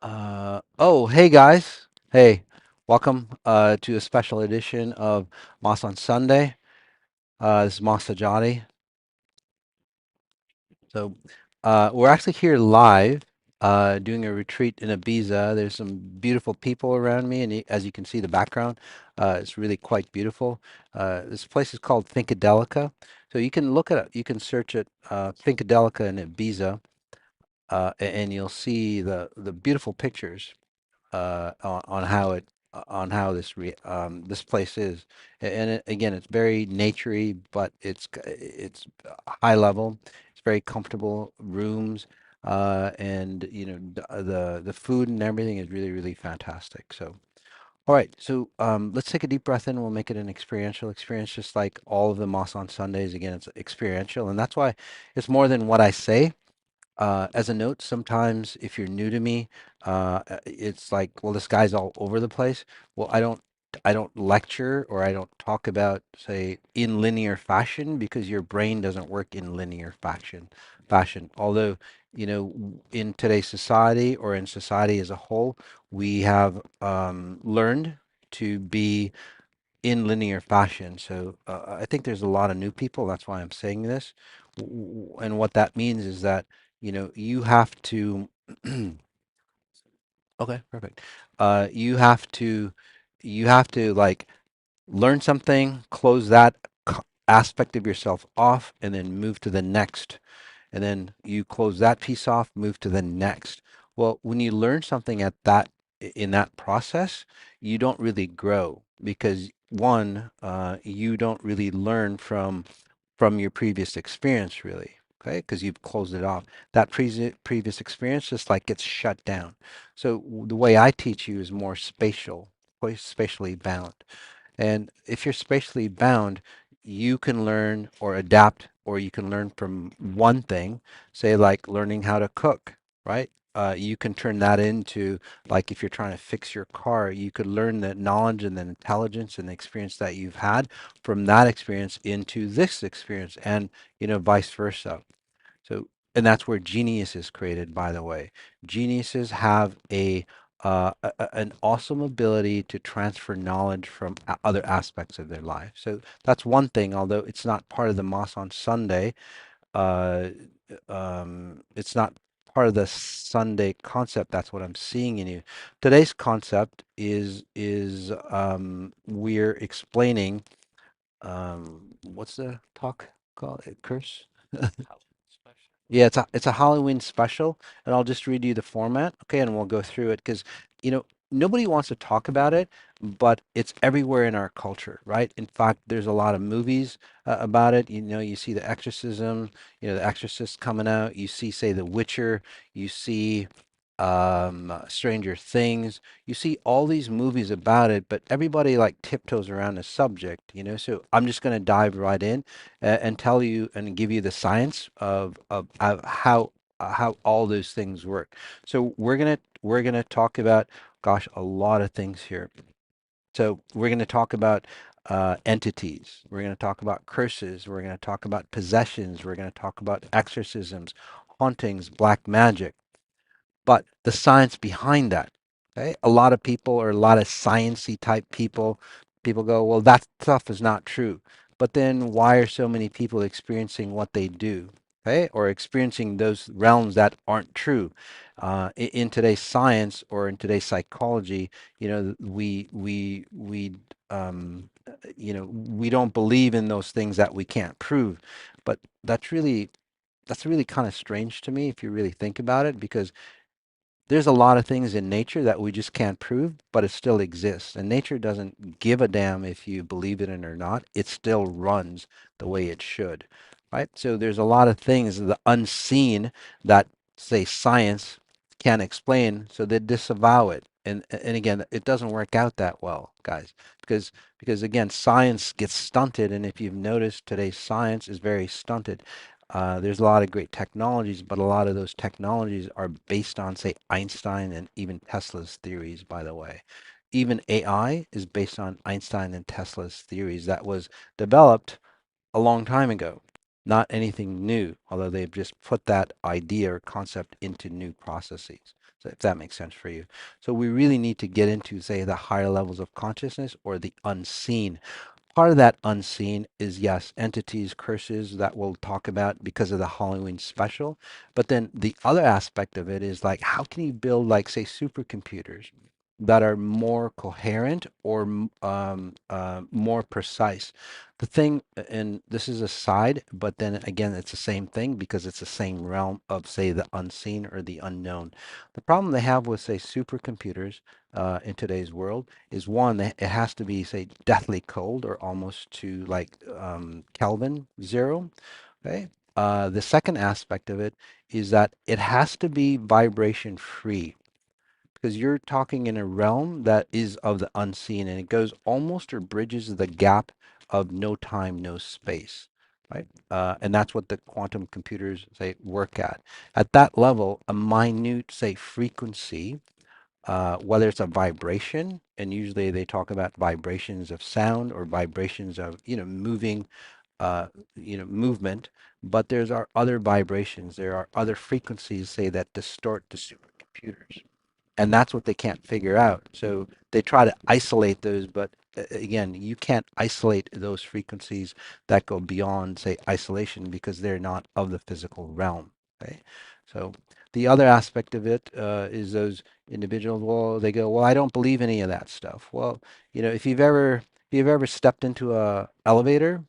Oh, hey guys. Hey, welcome to a special edition of Moss on Sunday. This is Moss Sajadi. So, we're actually here live doing a retreat in Ibiza. There's some beautiful people around me, and as you can see, the background, it's really quite beautiful. This place is called Thinkadelica. So you can look at it, you can search it, Thinkadelica in Ibiza, and you'll see the beautiful pictures on how on how this place is. And again, it's very naturey, but it's high level. It's very comfortable rooms, and the food and everything is really fantastic. So. All right, so let's take a deep breath in. We'll make it an experiential experience, just like all of the Moss on Sundays. Again, it's experiential, and that's why it's more than what I say. As a note, sometimes if you're new to me, it's like, well, this guy's all over the place. Well, I don't lecture or I don't talk about, say, in linear fashion because your brain doesn't work in linear fashion. Although, in today's society or in society as a whole, we have learned to be in linear fashion. So I think there's a lot of new people. That's why I'm saying this. And what that means is that, you have to, okay, perfect. You have to like learn something, close that aspect of yourself off, and then move to the next, and then you close that piece off, move to the next. Well, when you learn something in that process, you don't really grow because one, you don't really learn from your previous experience, really. Okay, because you've closed it off. That previous experience just like gets shut down. So the way I teach you is more spatially bound. And if you're spatially bound, you can learn or adapt, or you can learn from one thing, say like learning how to cook, right? You can turn that into, like, if you're trying to fix your car, you could learn the knowledge and the intelligence and the experience that you've had from that experience into this experience, and vice versa. So, and that's where genius is created, by the way. Geniuses have an awesome ability to transfer knowledge from other aspects of their life. So that's one thing, although it's not part of the Moss on Sunday. Uh, it's not part of the Sunday concept. That's what I'm seeing in you. Today's concept is we're explaining, what's the talk called? Curse? Yeah, it's a Halloween special, and I'll just read you the format, okay, and we'll go through it because, nobody wants to talk about it, but it's everywhere in our culture, right? In fact, there's a lot of movies about it. You see the exorcism, the Exorcist coming out. You see, say, The Witcher. You see Stranger Things. You see all these movies about it, but everybody like tiptoes around the subject, So I'm just going to dive right in and tell you and give you the science of how all those things work. So we're gonna talk about, gosh, a lot of things here. So we're gonna talk about entities. We're gonna talk about curses. We're gonna talk about possessions. We're gonna talk about exorcisms, hauntings, black magic, but the science behind that. Okay, a lot of people, or a lot of sciencey type people go, well, that stuff is not true. But then why are so many people experiencing what they do? Okay, or experiencing those realms that aren't true? In today's science or in today's psychology, we don't believe in those things that we can't prove. But that's really kind of strange to me if you really think about it, because there's a lot of things in nature that we just can't prove, but it still exists. And nature doesn't give a damn if you believe it in or not. It still runs the way it should, right? So there's a lot of things, the unseen, that, say, science can't explain, so they disavow it. And again, it doesn't work out that well, guys, because again, science gets stunted. And if you've noticed, today's science is very stunted. There's a lot of great technologies, but a lot of those technologies are based on, say, Einstein and even Tesla's theories, by the way. Even AI is based on Einstein and Tesla's theories that was developed a long time ago. Not anything new, although they've just put that idea or concept into new processes. if that makes sense for you. So we really need to get into, say, the higher levels of consciousness or the unseen. Part of that unseen is, yes, entities, curses that we'll talk about because of the Halloween special. But then the other aspect of it is like, how can you build, like, say, supercomputers that are more coherent or more precise? The thing, and this is a side, but then again, it's the same thing because it's the same realm of, say, the unseen or the unknown. The problem they have with, say, supercomputers in today's world is one, that it has to be, say, deathly cold or almost to like Kelvin zero. Okay. The second aspect of it is that it has to be vibration free because you're talking in a realm that is of the unseen and it goes almost or bridges the gap of no time, no space. Right. And that's what the quantum computers say work at. At that level, a minute, say, frequency whether it's a vibration, and usually they talk about vibrations of sound or vibrations of, moving, movement, but there's are other vibrations. There are other frequencies, say, that distort the supercomputers. And that's what they can't figure out. So they try to isolate those, but again, you can't isolate those frequencies that go beyond, say, isolation because they're not of the physical realm. Okay, so the other aspect of it is those individuals. Well, they go, well, I don't believe any of that stuff. Well, if you've ever stepped into a elevator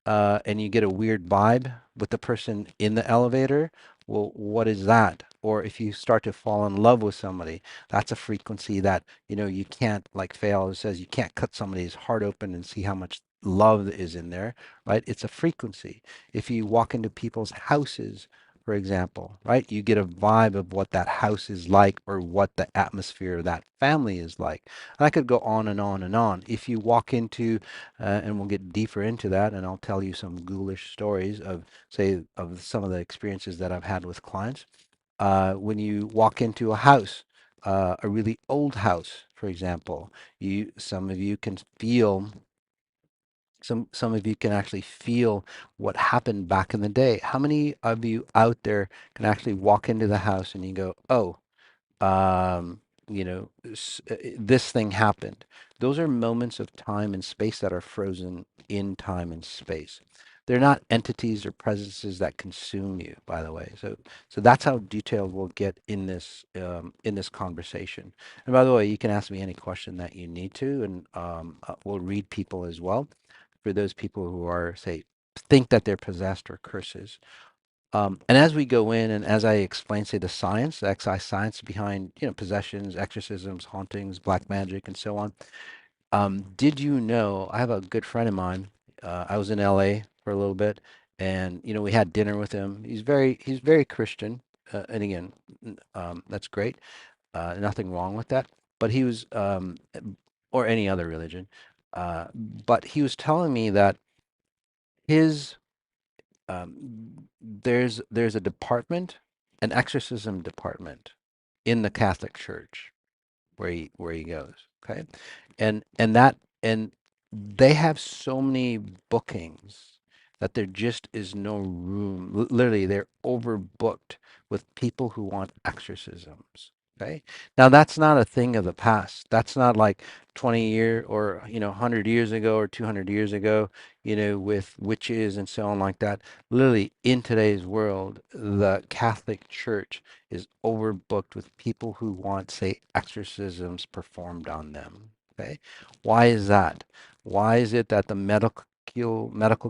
and you get a weird vibe with the person in the elevator, well, what is that? Or if you start to fall in love with somebody, that's a frequency that, you can't, like Fail says, you can't cut somebody's heart open and see how much love is in there, right? It's a frequency. If you walk into people's houses, for example, right, you get a vibe of what that house is like or what the atmosphere of that family is like. And I could go on and on and on. If you walk into and we'll get deeper into that, and I'll tell you some ghoulish stories of, say, of some of the experiences that I've had with clients. When you walk into a house, a really old house, for example, some of you can feel some of you can actually feel what happened back in the day. How many of you out there can actually walk into the house and you go, oh, um, this thing happened. Those are moments of time and space that are frozen in time and space. They're not entities or presences that consume you, by the way. So that's how detailed we'll get in this conversation. And by the way, you can ask me any question that you need to, and we'll read people as well for those people who are, say, think that they're possessed or curses. And as we go in, and as I explain, say, the science, the XI science behind, possessions, exorcisms, hauntings, black magic, and so on. Did you know? I have a good friend of mine. I was in LA for a little bit, and we had dinner with him. He's very Christian, and again, that's great. Nothing wrong with that. But he was, or any other religion, but he was telling me that his there's a department, an exorcism department in the Catholic Church where he goes. Okay, and they have so many bookings that there just is no room. Literally, they're overbooked with people who want exorcisms. Okay, now that's not a thing of the past. That's not like 20 year or 100 years ago or 200 years ago. With witches and so on like that. Literally, in today's world, the Catholic Church is overbooked with people who want, say, exorcisms performed on them. Okay, why is that? Why is it that the medical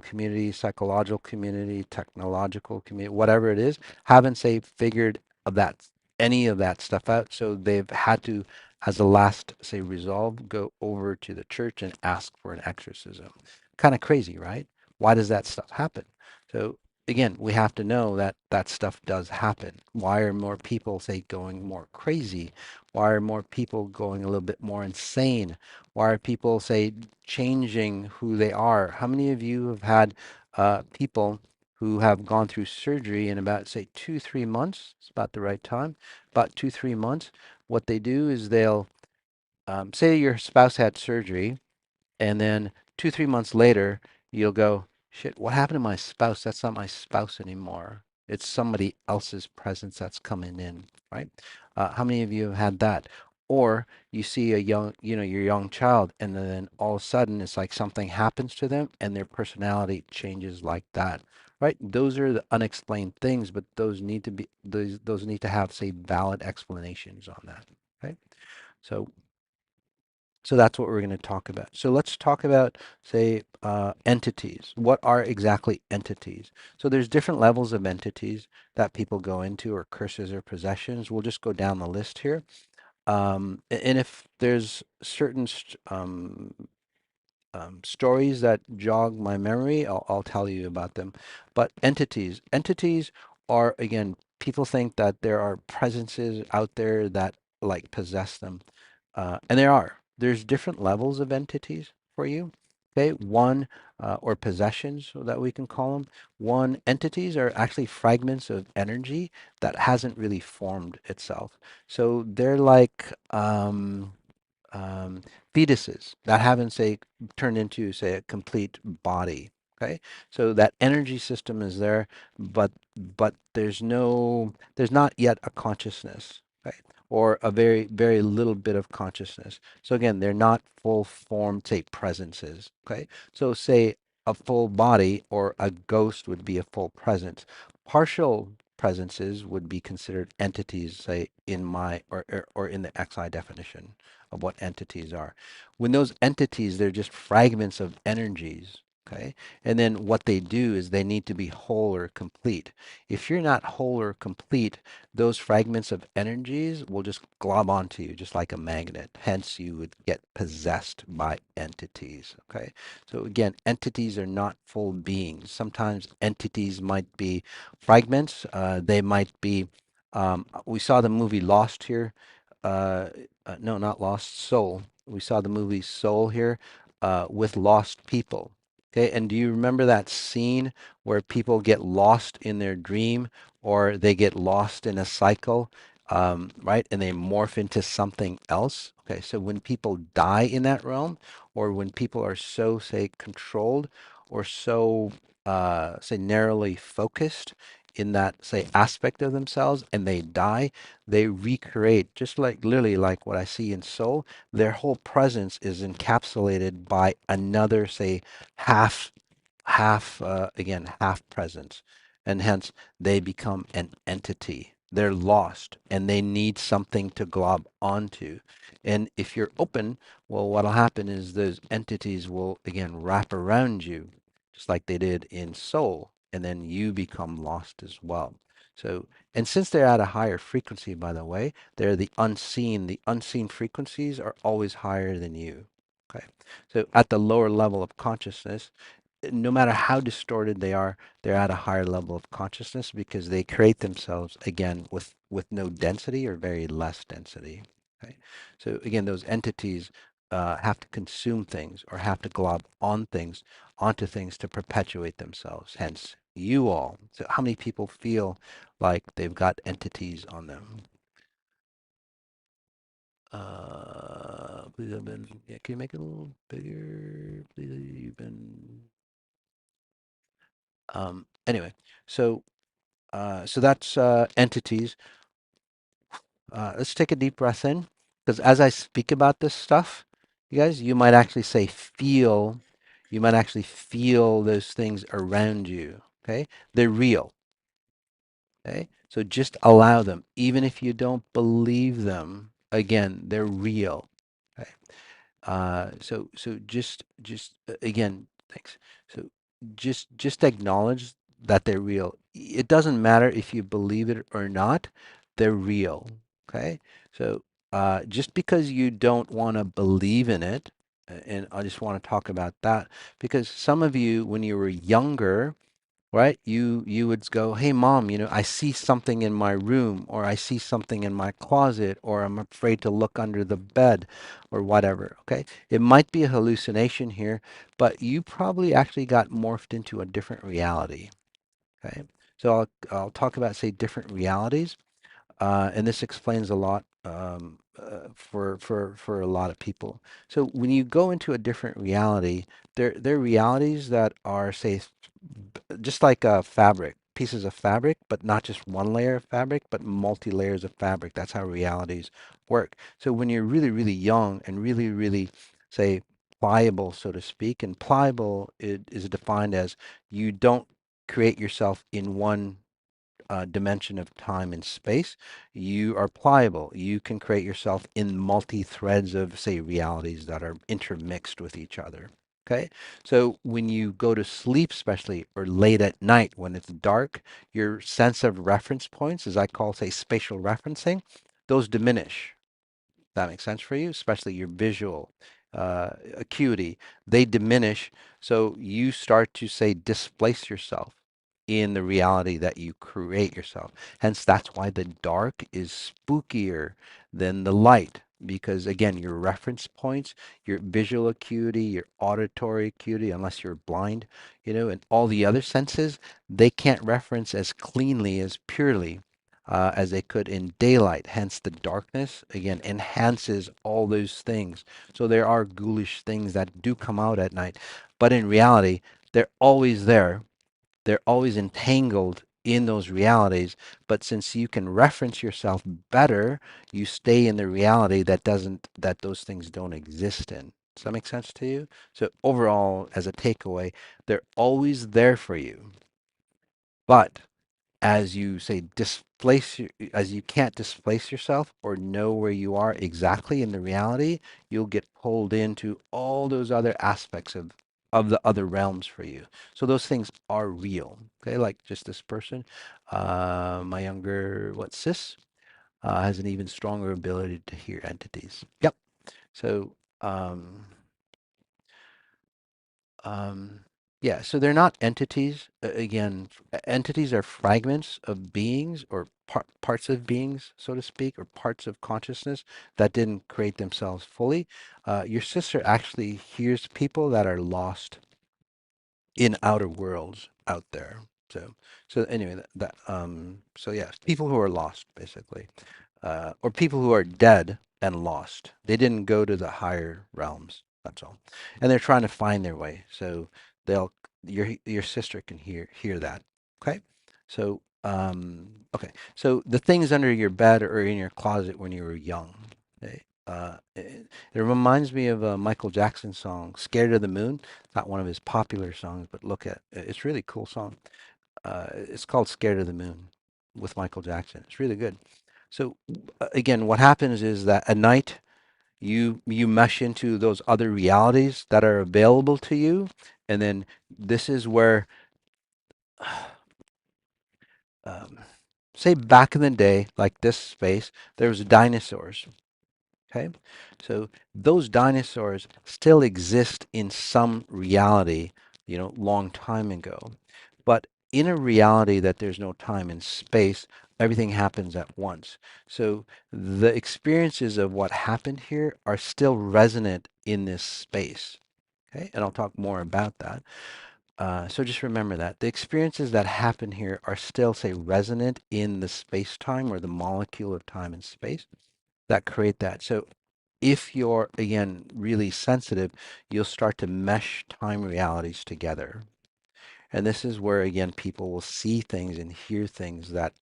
community, psychological community, technological community, whatever it is, haven't, say, figured of that any of that stuff out? So they've had to, as a last, say, resolve, go over to the church and ask for an exorcism. Kind of crazy, right? Why does that stuff happen? So again, we have to know that that stuff does happen. Why are more people, say, going more crazy? Why are more people going a little bit more insane? Why are people, say, changing who they are? How many of you have had people who have gone through surgery in about, say, 2, 3 months? It's about the right time. About 2, 3 months. What they do is they'll say your spouse had surgery, and then 2, 3 months later, you'll go, shit, what happened to my spouse? That's not my spouse anymore. It's somebody else's presence that's coming in, right? How many of you have had that? Or you see a young, your young child, and then all of a sudden it's like something happens to them and their personality changes like that, right? Those are the unexplained things, but those need to have, say, valid explanations on that, right? So so that's what we're going to talk about. So let's talk about, say, entities. What are exactly entities? So there's different levels of entities that people go into, or curses or possessions. We'll just go down the list here. And if there's certain stories that jog my memory, I'll tell you about them. But entities are, again, people think that there are presences out there that like possess them. And there are. There's different levels of entities for you. Okay, one, or possessions, so that we can call them. One, entities are actually fragments of energy that hasn't really formed itself. So they're like, um, fetuses that haven't, say, turned into, say, a complete body. Okay, so that energy system is there, but there's not yet a consciousness, right? Or a very, very little bit of consciousness. So again, they're not full formed, say, presences. Okay, so say a full body or a ghost would be a full presence. Partial presences would be considered entities, say, in my or in the XI definition of what entities are. When those entities, they're just fragments of energies, okay? And then what they do is they need to be whole or complete. If you're not whole or complete, those fragments of energies will just glob onto you, just like a magnet. Hence, you would get possessed by entities, okay? So again, entities are not full beings. Sometimes entities might be fragments. They might be, we saw the movie Lost here. Uh, no, not Lost, Soul. We saw the movie Soul here, with lost people. Okay, and do you remember that scene where people get lost in their dream, or they get lost in a cycle, right? And they morph into something else. Okay, so when people die in that realm, or when people are so, say, controlled, or so, say, narrowly focused in that, say, aspect of themselves, and they die, they recreate, just like literally like what I see in Soul. Their whole presence is encapsulated by another, say, half, again, half presence. And hence they become an entity. They're lost and they need something to glob onto. And if you're open, well, what'll happen is those entities will again wrap around you, just like they did in Soul, and then you become lost as well. So, and since they're at a higher frequency, by the way, they're the unseen. The unseen frequencies are always higher than you. Okay. So at the lower level of consciousness, no matter how distorted they are, they're at a higher level of consciousness because they create themselves again with no density or very less density. Okay. So again, those entities have to consume things or have to glob on things onto things to perpetuate themselves. Hence, you all. So how many people feel like they've got entities on them? Please have been. Yeah, can you make it a little bigger? Please, you've been. Anyway, so so that's entities. Let's take a deep breath in, because as I speak about this stuff, you guys, you might actually say feel. You might actually feel those things around you. Okay, they're real. Okay, so just allow them, even if you don't believe them. Again, they're real. Okay. So just again, thanks. So just acknowledge that they're real. It doesn't matter if you believe it or not, they're real. Okay? So just because you don't want to believe in it, and I just want to talk about that because some of you, when you were younger, right? You would go, "Hey mom, I see something in my room or I see something in my closet or I'm afraid to look under the bed or whatever." Okay? It might be a hallucination here, but you probably actually got morphed into a different reality. Okay? So I'll talk about, say, different realities, and this explains a lot, for a lot of people. So when you go into a different reality, they're realities that are, say, just like a fabric. pieces of fabric, but not just one layer of fabric, but multi layers of fabric. That's how realities work. So when you're really, really young and really, really, say, pliable, so to speak, and pliable it is defined as you don't create yourself in one dimension of time and space. You are pliable. You can create yourself in multi-threads of, say, realities that are intermixed with each other. Okay, so when you go to sleep, especially or late at night when it's dark, your sense of reference points, as I call, say, spatial referencing, those diminish. That makes sense for you, especially your visual acuity. They diminish, so you start to, say, displace yourself in the reality that you create yourself. Hence, that's why the dark is spookier than the light. Because again, your reference points, your visual acuity, your auditory acuity, unless you're blind, and all the other senses, they can't reference as cleanly, as purely as they could in daylight. Hence, the darkness, again, enhances all those things. So there are ghoulish things that do come out at night. But in reality, they're always there. They're always entangled in those realities. But since you can reference yourself better, you stay in the reality that those things don't exist in. Does that make sense to you? So overall, as a takeaway, they're always there for you. But as you say as you can't displace yourself or know where you are exactly in the reality, you'll get pulled into all those other aspects of the other realms for you. So those things are real. Okay, like just this person, my younger sis, has an even stronger ability to hear entities. Yep. So um, Um, yeah, so they're not entities. Again, entities are fragments of beings or parts of beings, so to speak, or parts of consciousness that didn't create themselves fully. Your sister actually hears people that are lost in outer worlds out there. So anyway, so yeah, people who are lost, basically, or people who are dead and lost. They didn't go to the higher realms. That's all, and they're trying to find their way. So they'll your sister can hear that. Okay, so okay, so the things under your bed or in your closet when you were young. Okay? It reminds me of a Michael Jackson song, "Scared of the Moon." Not one of his popular songs, but look at it's a really cool song. It's called "Scared of the Moon" with Michael Jackson. It's really good. So again, what happens is that at night you mesh into those other realities that are available to you, and then this is where, um, say back in the day, like this space, there was dinosaurs. Okay, so those dinosaurs still exist in some reality, long time ago. But in a reality that there's no time and space, everything happens at once. So the experiences of what happened here are still resonant in this space. Okay, and I'll talk more about that. So just remember that the experiences that happen here are still, say, resonant in the space-time or the molecule of time and space that create that. So if you're, again, really sensitive, you'll start to mesh time realities together. And this is where, again, people will see things and hear things that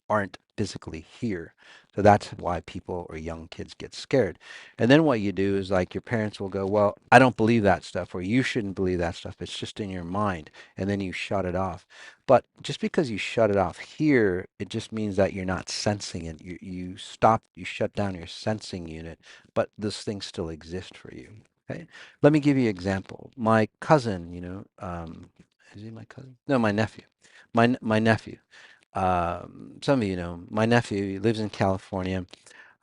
aren't physically here. So that's why people or young kids get scared. And then what you do is like your parents will go, well, I don't believe that stuff, or you shouldn't believe that stuff. It's just in your mind. And then you shut it off. But just because you shut it off here, it just means that you're not sensing it. You shut down your sensing unit, but those things still exist for you. Okay. Let me give you an example. My cousin, is he my cousin? No, my nephew. My nephew. Some of you know, my nephew, he lives in California.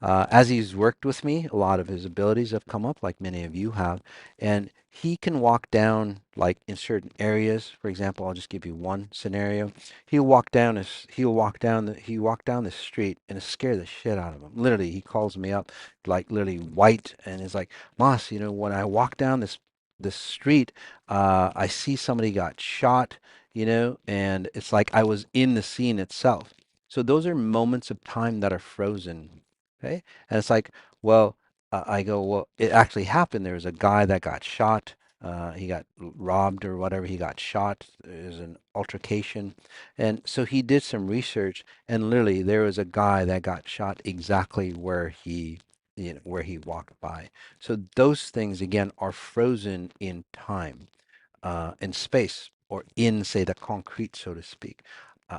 As he's worked with me, a lot of his abilities have come up, like many of you have, and he can walk down like in certain areas. For example, I'll just give you one scenario. He walk down the street and it scare the shit out of him. Literally, he calls me up like literally white and is like, Moss, when I walk down this street, I see somebody got shot, and it's like I was in the scene itself. So those are moments of time that are frozen. Okay. And it's like, well, I go, well, it actually happened. There was a guy that got shot. He got robbed or whatever. He got shot. There's an altercation, and so he did some research. And literally, there was a guy that got shot exactly where where he walked by. So those things again are frozen in time, in space, or in, say, the concrete, so to speak.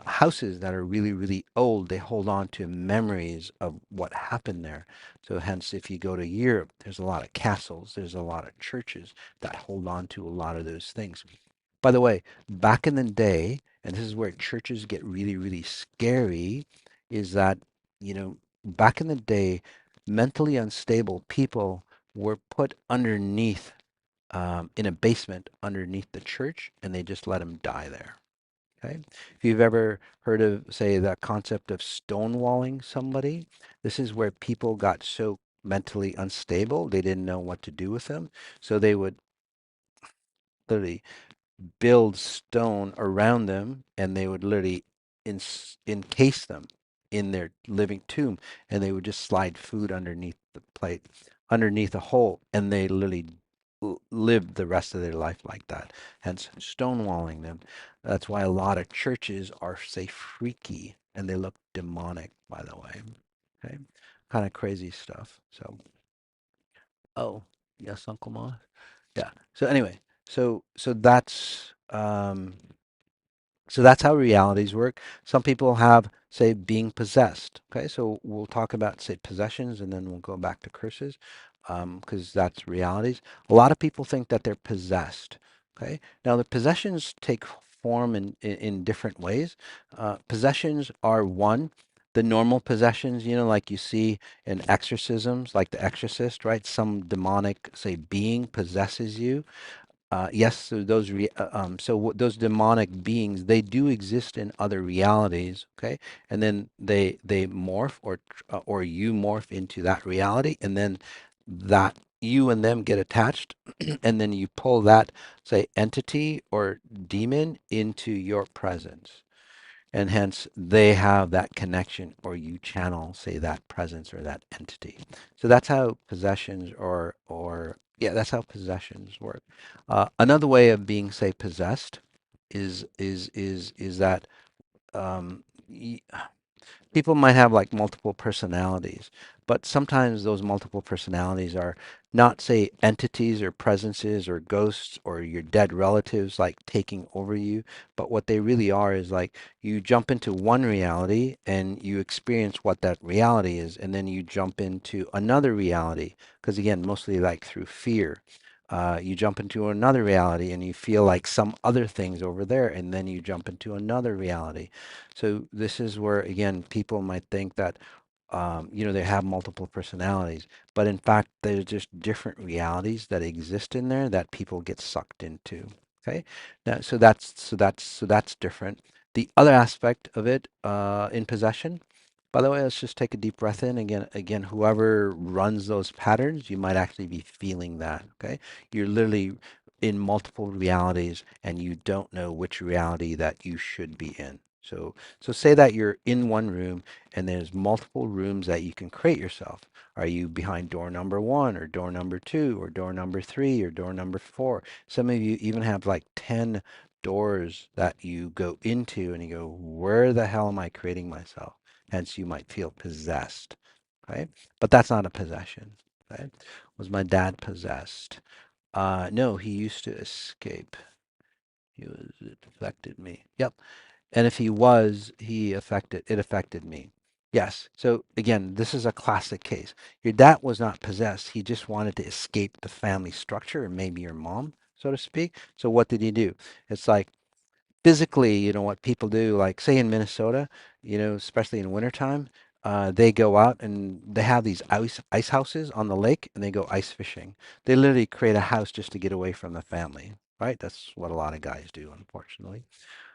Houses that are really, really old, they hold on to memories of what happened there. So, hence, if you go to Europe, there's a lot of castles, there's a lot of churches that hold on to a lot of those things. By the way, back in the day, and this is where churches get really, really scary, is that, back in the day, mentally unstable people were put underneath, in a basement underneath the church, and they just let them die there. Okay. If you've ever heard of, say, the concept of stonewalling somebody, this is where people got so mentally unstable, they didn't know what to do with them. So they would literally build stone around them, and they would literally encase them in their living tomb, and they would just slide food underneath the plate, underneath a hole, and they literally lived the rest of their life like that, hence stonewalling them. That's why a lot of churches are, say, freaky, and they look demonic, by the way. Okay, kind of crazy stuff. So, oh, yes, Uncle Ma. Yeah. So anyway, so that's how realities work. Some people have, say, being possessed. Okay, so we'll talk about, say, possessions, and then we'll go back to curses, because that's realities. A lot of people think that they're possessed. Okay, now the possessions take form in different ways. Possessions are one, the normal possessions, like you see in exorcisms, like the exorcist, right? Some demonic, say, being possesses you. Yes, so those demonic beings, they do exist in other realities, okay? And then they morph, or you morph into that reality, and then that you and them get attached, and then you pull that, say, entity or demon into your presence, and hence they have that connection, or you channel, say, that presence or that entity. So that's how possessions, or yeah, that's how possessions work. Another way of being, say, possessed is that, um, people might have like multiple personalities, but sometimes those multiple personalities are not, say, entities or presences or ghosts or your dead relatives like taking over you, but what they really are is like you jump into one reality and you experience what that reality is, and then you jump into another reality, because again, mostly like through fear. You jump into another reality and you feel like some other things over there, and then you jump into another reality. So this is where, again, people might think that, they have multiple personalities, but in fact, there's just different realities that exist in there that people get sucked into. Okay, now, so that's different. The other aspect of it, in possession. By the way, let's just take a deep breath in. Again, whoever runs those patterns, you might actually be feeling that. Okay, you're literally in multiple realities, and you don't know which reality that you should be in. So say that you're in one room and there's multiple rooms that you can create yourself. Are you behind door number one, or door number two, or door number three, or door number four? Some of you even have like 10 doors that you go into, and you go, where the hell am I creating myself? Hence, you might feel possessed, right? But that's not a possession, right? Was my dad possessed? No, he used to escape. It affected me. Yep. And if he was, it affected me. Yes. So again, this is a classic case. Your dad was not possessed. He just wanted to escape the family structure, or maybe your mom, so to speak. So what did he do? It's like, physically, what people do, like say in Minnesota, especially in wintertime, they go out and they have these ice houses on the lake, and they go ice fishing. They literally create a house just to get away from the family, right? That's what a lot of guys do, unfortunately.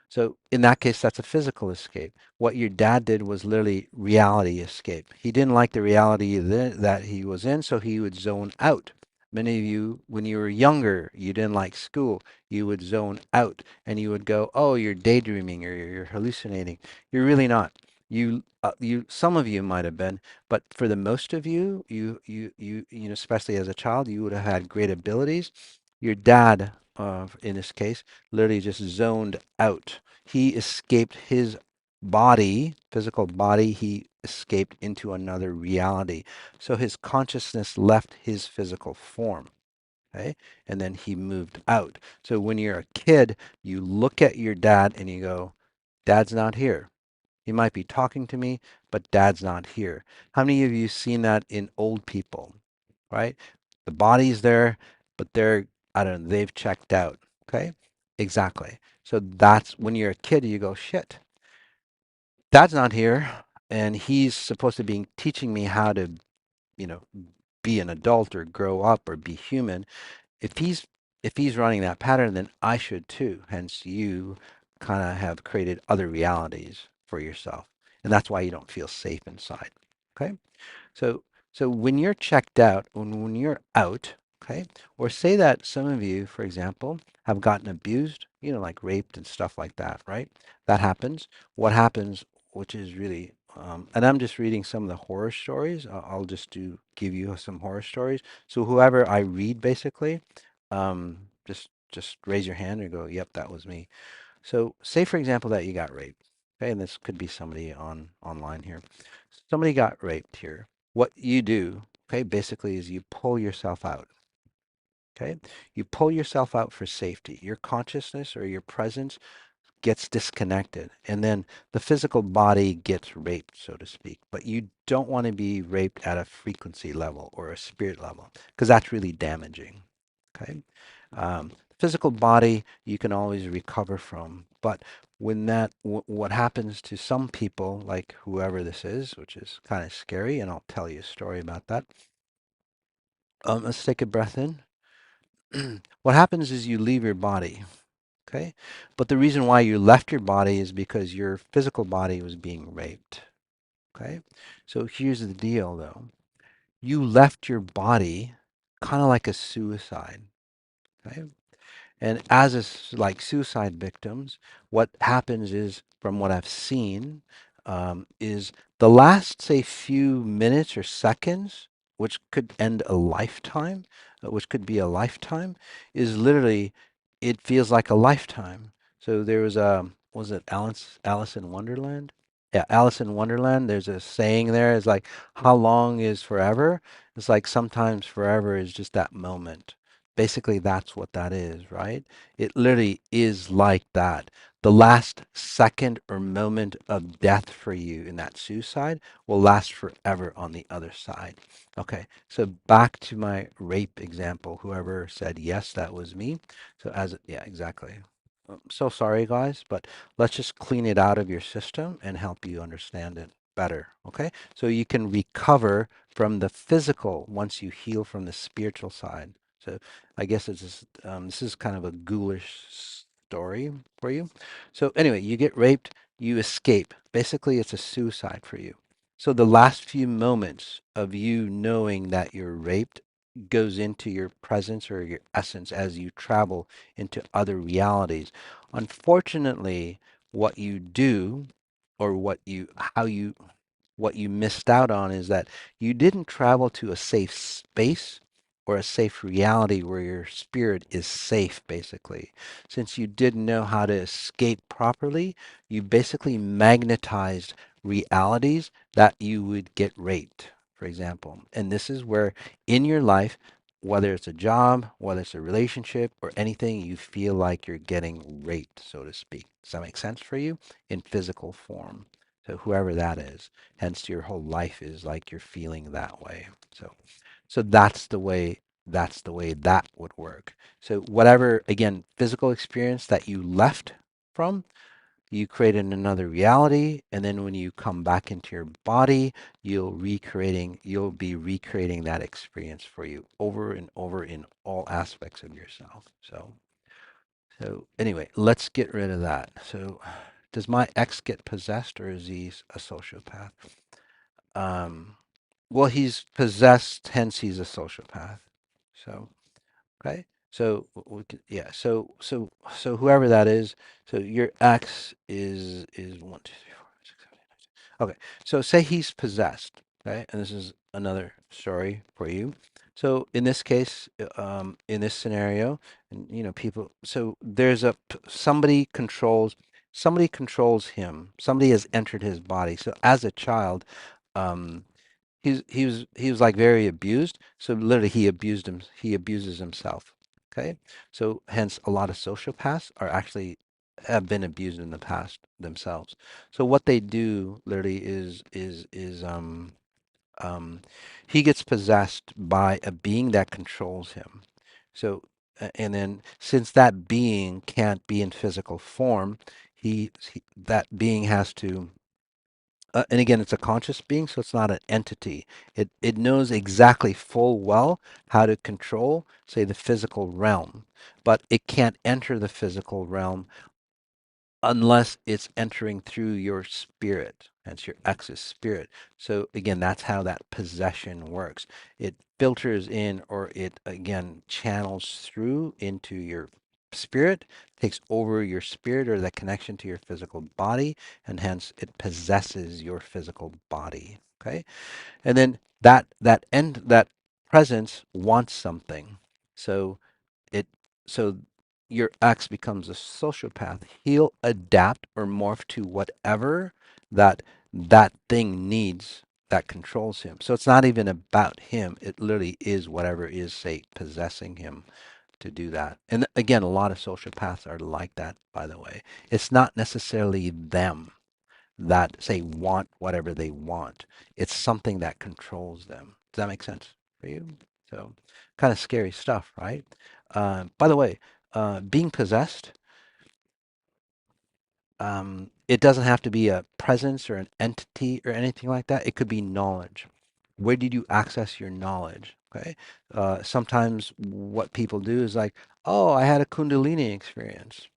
So in that case, that's a physical escape. What your dad did was literally reality escape. He didn't like the reality that he was in, so he would zone out. Many of you, when you were younger, you didn't like school. You would zone out, and you would go, "Oh, you're daydreaming, or you're hallucinating." You're really not. Some of you might have been, but for the most of you, especially as a child, you would have had great abilities. Your dad, in this case, literally just zoned out. He escaped his body, physical body, he escaped into another reality. So his consciousness left his physical form. Okay. And then he moved out. So when you're a kid, you look at your dad and you go, Dad's not here. He might be talking to me, but Dad's not here. How many of you seen that in old people, right? The body's there, but they're, I don't know, they've checked out. Okay. Exactly. So that's when you're a kid, you go, shit, Dad's not here. And he's supposed to be teaching me how to, you know, be an adult or grow up or be human. if he's if he's running that pattern, then I should too. Hence, you kind of have created other realities for yourself, and that's why you don't feel safe inside. Okay, so when you're checked out, when you're out, okay, or say that some of you, for example, have gotten abused, like raped and stuff like that, right? That happens. What happens, which is really, and I'm just reading some of the horror stories. I'll just give you some horror stories. So whoever I read, basically, just raise your hand and go, "Yep, that was me." So say, for example, that you got raped. Okay, and this could be somebody online here. Somebody got raped here. What you do, okay, basically is you pull yourself out. Okay, you pull yourself out for safety. Your consciousness or your presence gets disconnected, and then the physical body gets raped, so to speak. But you don't want to be raped at a frequency level or a spirit level because that's really damaging. Okay, physical body you can always recover from, but when what happens to some people, like whoever this is, which is kind of scary, and I'll tell you a story about that. Let's take a breath in. What happens is you leave your body. Okay. But the reason why you left your body is because your physical body was being raped. Okay. So here's the deal though. You left your body kind of like a suicide. Okay. And as like suicide victims, what happens is, from what I've seen, is the last, say, few minutes or seconds, which could end a lifetime, which could be a lifetime, is literally, it feels like a lifetime. So there was was it Alice in Wonderland? Yeah, Alice in Wonderland. There's a saying there. It's like, how long is forever? It's like sometimes forever is just that moment. Basically, that's what that is, right? It literally is like that. The last second or moment of death for you in that suicide will last forever on the other side. Okay, so back to my rape example. Whoever said yes, that was me. So yeah, exactly. I'm so sorry, guys, but let's just clean it out of your system and help you understand it better. Okay, so you can recover from the physical once you heal from the spiritual side. So I guess this is kind of a ghoulish story for you. So anyway, you get raped, you escape. Basically, it's a suicide for you. So the last few moments of you knowing that you're raped goes into your presence or your essence as you travel into other realities. Unfortunately, what you do or what you missed out on is that you didn't travel to a safe space or a safe reality where your spirit is safe, basically. Since you didn't know how to escape properly, you basically magnetized realities that you would get raped, for example. And this is where in your life, whether it's a job, whether it's a relationship or anything, you feel like you're getting raped, so to speak. Does that make sense for you? In physical form. So whoever that is. Hence, your whole life is like you're feeling that way. So that's the way that would work. So whatever, again, physical experience that you left from, you created another reality, and then when you come back into your body, you'll be recreating that experience for you over and over in all aspects of yourself. So anyway, let's get rid of that. So does my ex get possessed or is he a sociopath? Um, well, he's possessed, hence he's a sociopath. So, okay. So we can, yeah. So whoever that is, so your ex is one, two, three, four, five, six, seven, eight, nine, 10. Okay. So say he's possessed. Okay, and this is another story for you. So in this case, in this scenario, and people. So there's somebody controls him. Somebody has entered his body. So as a child, um, he was like very abused. So literally, he abused him. He abuses himself. Okay, so hence a lot of sociopaths are actually have been abused in the past themselves. So what they do literally is um, he gets possessed by a being that controls him. So, and then since that being can't be in physical form, that being has to, and again, it's a conscious being, so it's not an entity. It knows exactly full well how to control, say, the physical realm, but it can't enter the physical realm unless it's entering through your spirit. That's your ex's spirit. So again, that's how that possession works. It filters in, or it again channels through into your spirit, takes over your spirit or the connection to your physical body, and hence it possesses your physical body. Okay. And then that presence wants something. So it so your ex becomes a sociopath. He'll adapt or morph to whatever that that thing needs that controls him. So it's not even about him. It literally is whatever is, say, possessing him to do that. And again, a lot of sociopaths are like that, by the way. It's not necessarily them that, say, want whatever they want. It's something that controls them. Does that make sense for you? So, kind of scary stuff, right? By the way, being possessed, it doesn't have to be a presence or an entity or anything like that. It could be knowledge. Where did you access your knowledge? Okay. Sometimes what people do is like, oh, I had a Kundalini experience.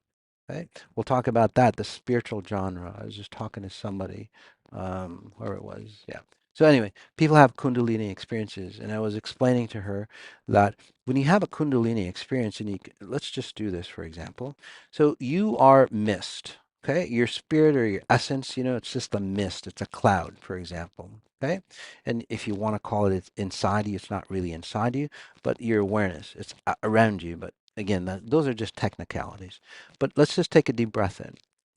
Okay. We'll talk about that, the spiritual genre. I was just talking to somebody, where it was. Yeah. So anyway, people have Kundalini experiences, and I was explaining to her that when you have a Kundalini experience, and let's just do this for example. So you are mist. Okay, your spirit or your essence, it's just a mist. It's a cloud, for example. Okay, and if you want to call it it's inside you, it's not really inside you, but your awareness, it's around you. But again, those are just technicalities. But let's just take a deep breath in.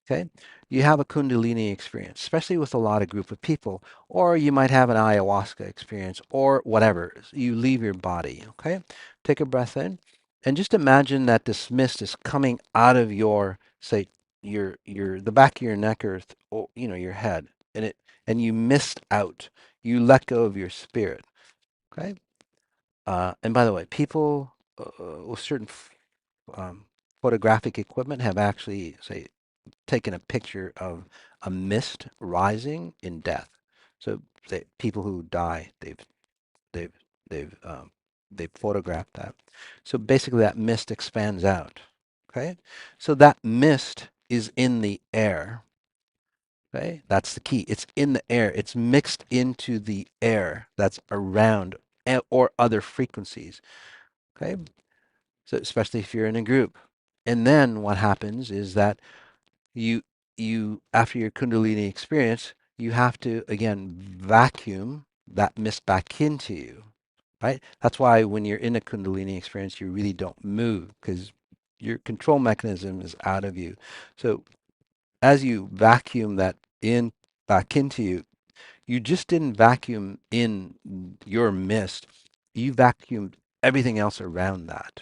Okay. You have a Kundalini experience, especially with a lot of group of people, or you might have an ayahuasca experience or whatever. You leave your body. Okay. Take a breath in and just imagine that this mist is coming out of your, say, the back of your neck or your head, and you mist out. You let go of your spirit. Okay. And by the way, people with certain um, photographic equipment have actually, say, taken a picture of a mist rising in death. So people who die, they've they've um, they've photographed that. So basically, that mist expands out. Okay, so that mist is in the air. Okay, that's the key. It's in the air. It's mixed into the air that's around or other frequencies. Okay, so especially if you're in a group. And then what happens is that you after your Kundalini experience, you have to again vacuum that mist back into you, right? That's why when you're in a Kundalini experience, you really don't move because your control mechanism is out of you. So as you vacuum that in back into you, you just didn't vacuum in your mist. You vacuumed everything else around that.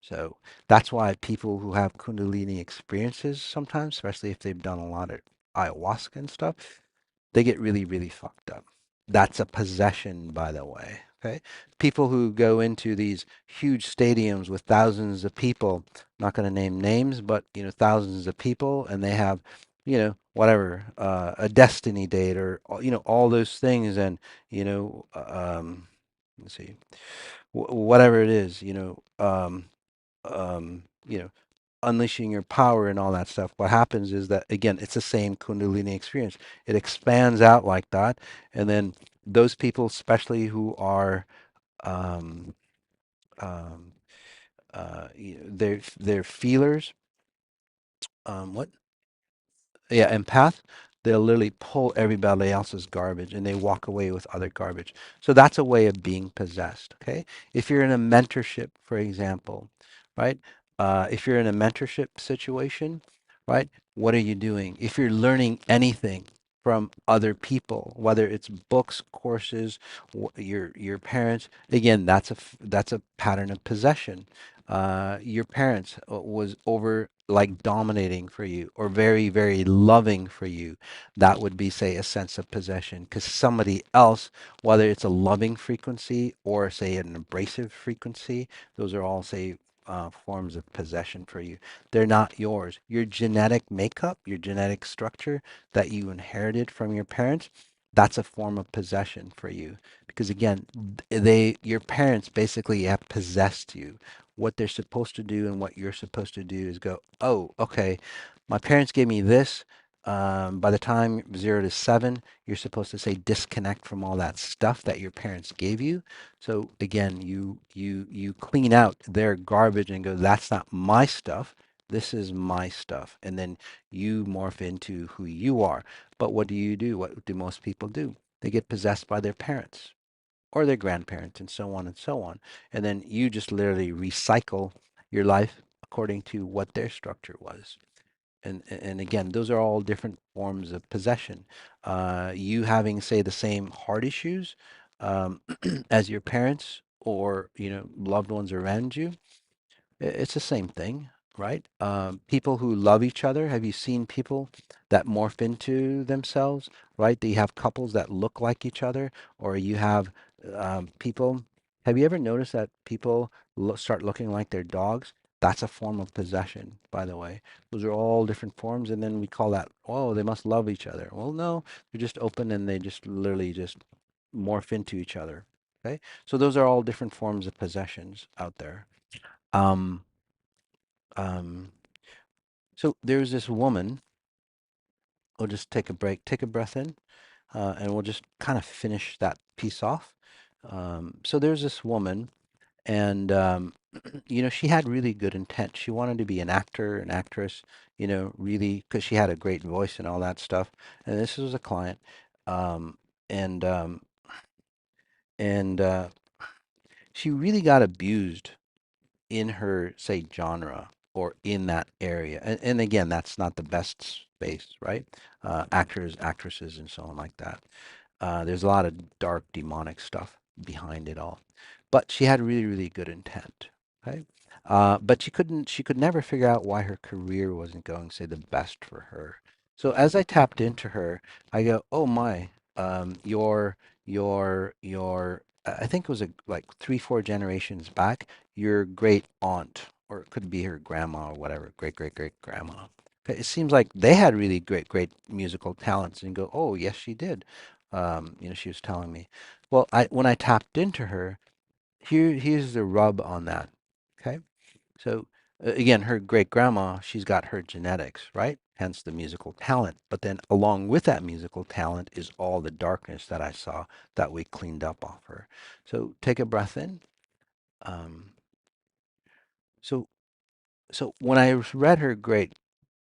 So that's why people who have Kundalini experiences sometimes, especially if they've done a lot of ayahuasca and stuff, they get really, really fucked up. That's a possession, by the way. Okay. People who go into these huge stadiums with thousands of people, not going to name names, but thousands of people, and they have, whatever, a destiny date or all those things, and let's see, whatever it is, um, you know, unleashing your power and all that stuff. What happens is that again, it's the same Kundalini experience. It expands out like that, and then those people, especially who are, um, um, they're feelers. What? Yeah, empath. they'll literally pull everybody else's garbage and they walk away with other garbage. So that's a way of being possessed. Okay. If you're in a mentorship, for example, right? If you're in a mentorship situation, right? What are you doing? If you're learning anything from other people, whether it's books, courses, your parents, again, that's a pattern of possession. Your parents was over like dominating for you or very, very loving for you. That would be, say, a sense of possession because somebody else, whether it's a loving frequency or say an abrasive frequency, those are all, say, forms of possession for you. They're not yours. Your genetic makeup, your genetic structure that you inherited from your parents, that's a form of possession for you. Because again, your parents basically have possessed you. What they're supposed to do and what you're supposed to do is go, oh, okay, my parents gave me this. By the time 0 to 7, you're supposed to say disconnect from all that stuff that your parents gave you. So again, you clean out their garbage and go, that's not my stuff. This is my stuff. And then you morph into who you are. But what do you do? What do most people do? They get possessed by their parents or their grandparents and so on and so on. And then you just literally recycle your life according to what their structure was. And again, those are all different forms of possession. You having, say, the same heart issues as your parents or loved ones around you, it's the same thing, right? People who love each other. Have you seen people that morph into themselves, right? That you have couples that look like each other, or you have people. Have you ever noticed that people start looking like their dogs? That's a form of possession, by the way. Those are all different forms, and then we call that, oh, they must love each other. Well, no, they're just open and they just literally just morph into each other. Okay, so those are all different forms of possessions out there. Um, um, so there's this woman. We'll just take a break, take a breath in, and we'll just kind of finish that piece off. So there's this woman, and she had really good intent. She wanted to be an actor, an actress, really, because she had a great voice and all that stuff. And this was a client, um, and and she really got abused in her, say, genre or in that area. And again, that's not the best space, right? Actors, actresses, and so on like that. There's a lot of dark demonic stuff behind it all. But she had really, really good intent. Okay. But she could never figure out why her career wasn't going, say, the best for her. So as I tapped into her, I go, oh my, I think it was like 3, 4 generations back, your great aunt, or it could be her grandma or whatever, great, great, great grandma. Okay, it seems like they had really great, great musical talents and go, oh, yes, she did. She was telling me. Well, when I tapped into her, here's the rub on that. Okay. So again, her great grandma, she's got her genetics, right? Hence the musical talent. But then along with that musical talent is all the darkness that I saw that we cleaned up off her. So take a breath in. Um, so so when I read her great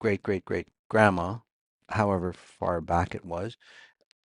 great great great grandma, however far back it was,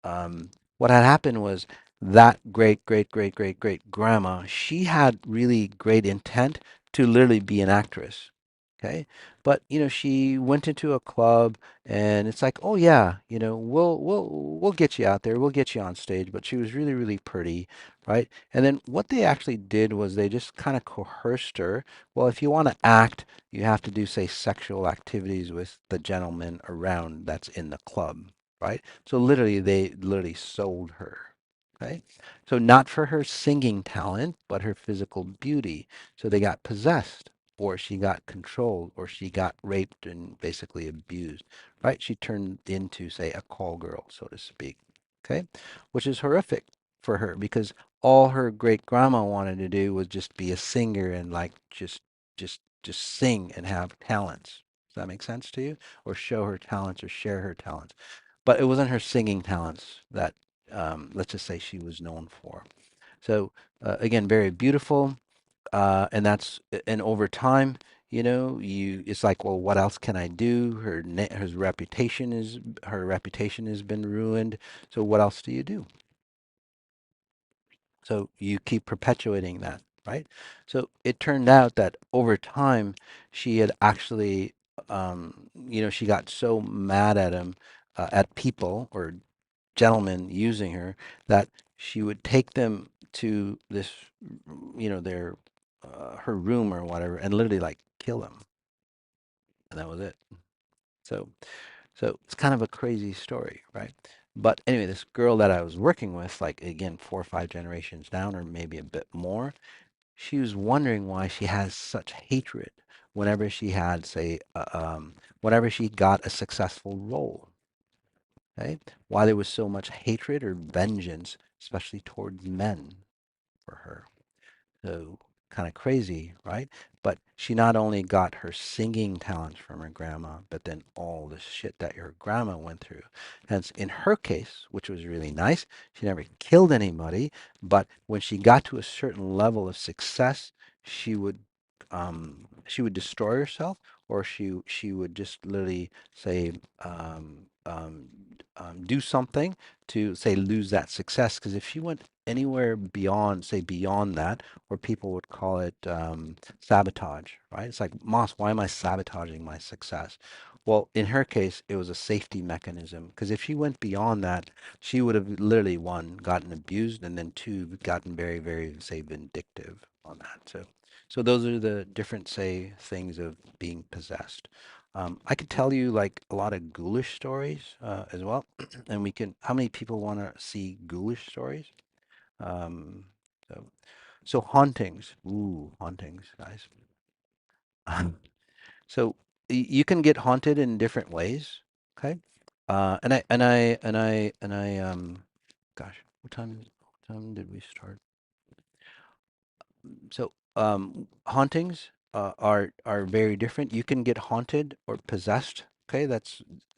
what had happened was that great great great great great grandma, she had really great intent to literally be an actress. Okay. But she went into a club and it's like, oh yeah, we'll get you out there, we'll get you on stage. But she was really, really pretty, right? And then what they actually did was they just kind of coerced her. Well, if you want to act, you have to do, say, sexual activities with the gentleman around that's in the club, right? So literally, they literally sold her. Okay. So not for her singing talent, but her physical beauty. So they got possessed, or she got controlled, or she got raped and basically abused, right? She turned into, say, a call girl, so to speak. Okay. Which is horrific for her because all her great grandma wanted to do was just be a singer and like just sing and have talents. Does that make sense to you? Or show her talents or share her talents. But it wasn't her singing talents that, let's just say, she was known for. So again, very beautiful, and over time, it's like, well, what else can I do? Her reputation has been ruined. So what else do you do? So you keep perpetuating that, right? So it turned out that over time, she had actually, she got so mad at him, at people or gentlemen using her, that she would take them to this, their, her room or whatever, and literally like kill them, and that was it. So, so it's kind of a crazy story, right? But anyway, this girl that I was working with, like again, 4 or 5 generations down, or maybe a bit more, she was wondering why she has such hatred whenever she had, say, whenever she got a successful role, right? Why there was so much hatred or vengeance, especially towards men for her. So kind of crazy, right? But she not only got her singing talents from her grandma, but then all the shit that her grandma went through. Hence, in her case, which was really nice, she never killed anybody, but when she got to a certain level of success, she would she would destroy herself, or she would just literally say do something to say lose that success. Because if she went anywhere beyond, say beyond that, or people would call it sabotage, right? It's like, Moss, why am I sabotaging my success? Well, in her case, it was a safety mechanism, because if she went beyond that, she would have literally, one, gotten abused, and then two, gotten very, very, say, vindictive on that. So those are the different, say, things of being possessed. I could tell you like a lot of ghoulish stories as well, and we can. How many people want to see ghoulish stories? Um, so so hauntings. Ooh, hauntings, guys. So you can get haunted in different ways. Okay. Gosh, what time did we start? So hauntings are very different. You can get haunted or possessed. Okay,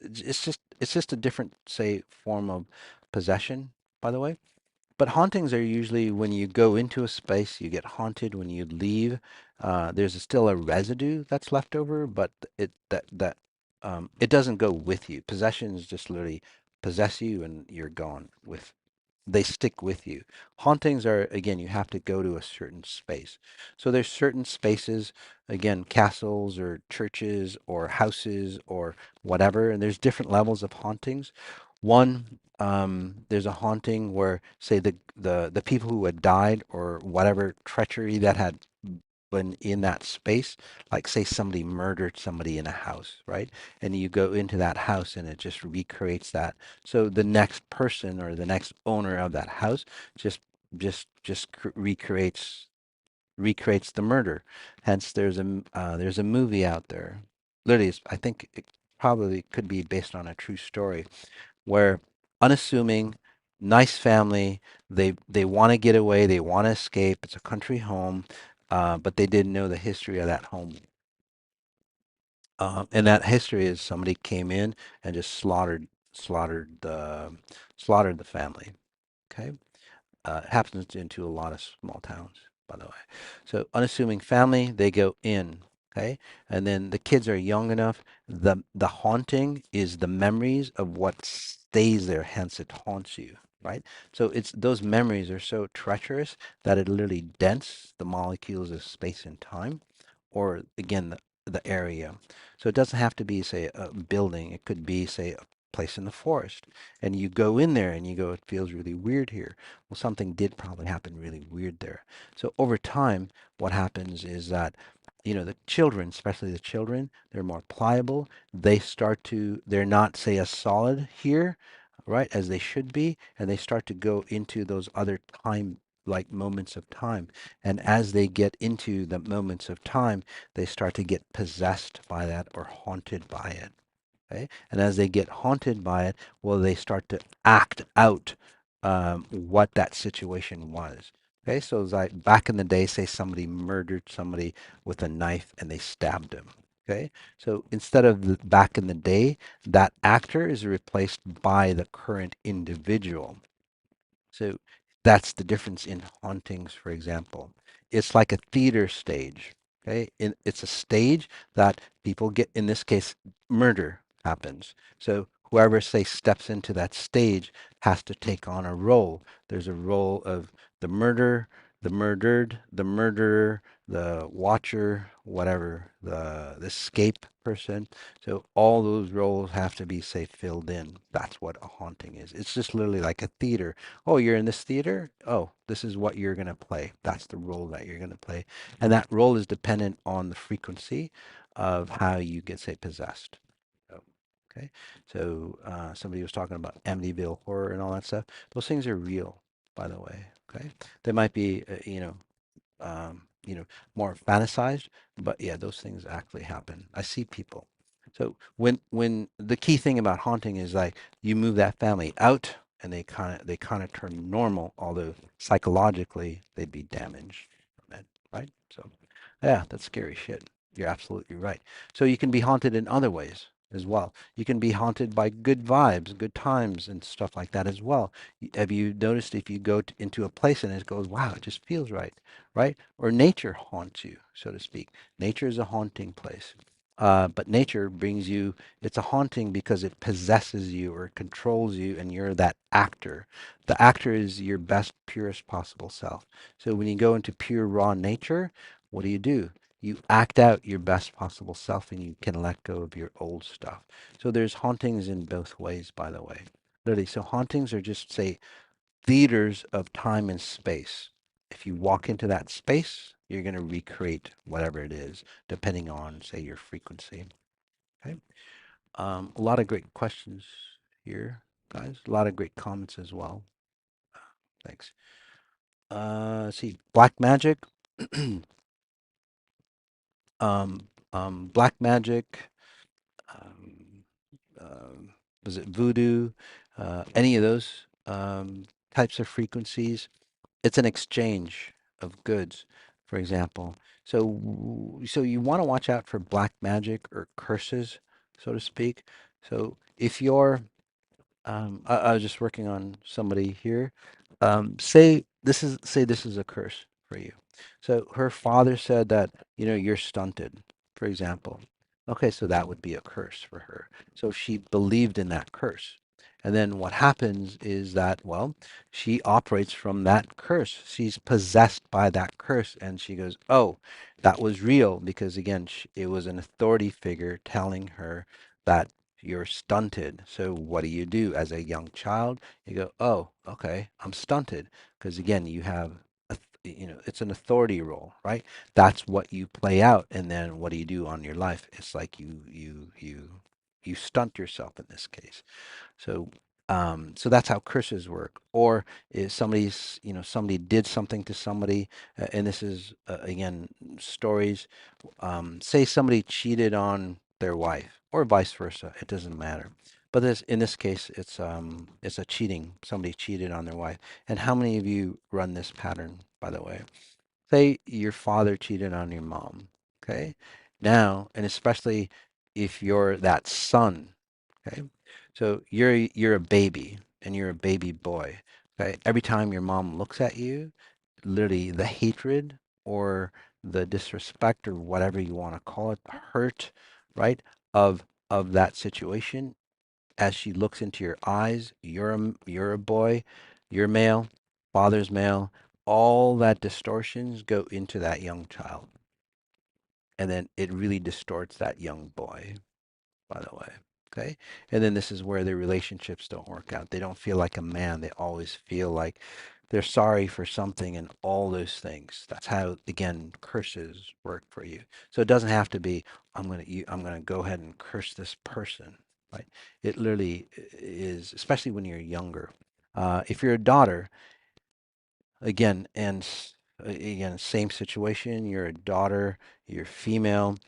it's just a different, say, form of possession, by the way. But hauntings are usually when you go into a space, you get haunted. When you leave, there's still a residue that's left over, but it doesn't go with you. Possessions just literally possess you, and you're gone with. They stick with you. Hauntings are, again, you have to go to a certain space. So there's certain spaces, again, castles or churches or houses or whatever, and there's different levels of hauntings. One, there's a haunting where, say, the people who had died or whatever treachery that had been in that space, like say somebody murdered somebody in a house, right? And you go into that house and it just recreates that. So the next person or the next owner of that house just recreates the murder. Hence, there's a movie out there. Literally, I think it probably could be based on a true story where unassuming, nice family, they want to get away, they want to escape. It's a country home, but they didn't know the history of that home. And that history is somebody came in and just slaughtered the family. Okay. It happens into a lot of small towns, by the way. So unassuming family, they go in, okay? And then the kids are young enough. The haunting is the memories of what stays there, hence it haunts you, right? So it's those memories are so treacherous that it literally dents the molecules of space and time, or again, the area. So it doesn't have to be, say, a building. It could be, say, a place in the forest. And you go in there and you go, it feels really weird here. Well, something did probably happen really weird there. So over time, what happens is that, the children, especially the children, they're more pliable. They're not, say, as solid here, right, as they should be, and they start to go into those other time, like moments of time. And as they get into the moments of time, they start to get possessed by that or haunted by it. Okay? And as they get haunted by it, well, they start to act out what that situation was. Okay, so it's like back in the day, say somebody murdered somebody with a knife and they stabbed him. Okay, so instead of back in the day, that actor is replaced by the current individual. So that's the difference in hauntings, for example. It's like a theater stage. Okay, it's a stage that people get. In this case, murder happens. So whoever say steps into that stage has to take on a role. There's a role of the murder, the murdered, the murderer, the watcher, whatever, the escape person. So all those roles have to be, say, filled in. That's what a haunting is. It's just literally like a theater. Oh, you're in this theater? Oh, this is what you're gonna play. That's the role that you're gonna play. And that role is dependent on the frequency of how you get, say, possessed. So, okay. So somebody was talking about Amityville horror and all that stuff. Those things are real, by the way. Okay. They might be, more fantasized, but yeah, those things actually happen. I see people. So when the key thing about haunting is like you move that family out and they kind of turn normal, although psychologically they'd be damaged from it, right? So yeah, that's scary shit. You're absolutely right. So you can be haunted in other ways as well. You can be haunted by good vibes, good times, and stuff like that as well. Have you noticed if you go into a place and it goes, wow, it just feels right, right? Or nature haunts you, so to speak. Nature is a haunting place. But nature brings you, it's a haunting because it possesses you or controls you, and you're that actor. The actor is your best, purest possible self. So when you go into pure, raw nature, what do? You act out your best possible self and you can let go of your old stuff. So there's hauntings in both ways, by the way. Literally, so hauntings are just, say, theaters of time and space. If you walk into that space, you're going to recreate whatever it is, depending on, say, your frequency. Okay. A lot of great questions here, guys. A lot of great comments as well. Thanks. Let's see, black magic. Black magic. Um, um, was it voodoo? Any of those types of frequencies? It's an exchange of goods, for example. So you want to watch out for black magic or curses, so to speak. So if you're, I was just working on somebody here. Say this is a curse for you. So her father said that, you're stunted, for example. Okay, so that would be a curse for her. So she believed in that curse. And then what happens is that, well, she operates from that curse. She's possessed by that curse. And she goes, oh, that was real because, again, it was an authority figure telling her that you're stunted. So what do as a young child? You go, oh, okay, I'm stunted. Because again, you have, it's an authority role, right? That's what you play out. And then what do you do on your life? It's like you stunt yourself in this case. So, so that's how curses work. Or if somebody did something to somebody, and this is again stories. Say somebody cheated on their wife, or vice versa. It doesn't matter. But in this case, it's a cheating. Somebody cheated on their wife. And how many of you run this pattern, by the way? Say your father cheated on your mom. Okay. Now, and especially if you're that son. Okay. So you're a baby and you're a baby boy. Okay. Every time your mom looks at you, literally the hatred or the disrespect or whatever you want to call it, hurt, right? Of that situation, as she looks into your eyes, you're a boy, you're male, father's male, all that distortions go into that young child. And then it really distorts that young boy, by the way. Okay. And then this is where the relationships don't work out. They don't feel like a man. They always feel like they're sorry for something and all those things. That's how, again, curses work for you. So it doesn't have to be, I'm gonna go ahead and curse this person, right? It literally is, especially when you're younger. If you're a daughter, again, again, same situation. You're a daughter, you're female,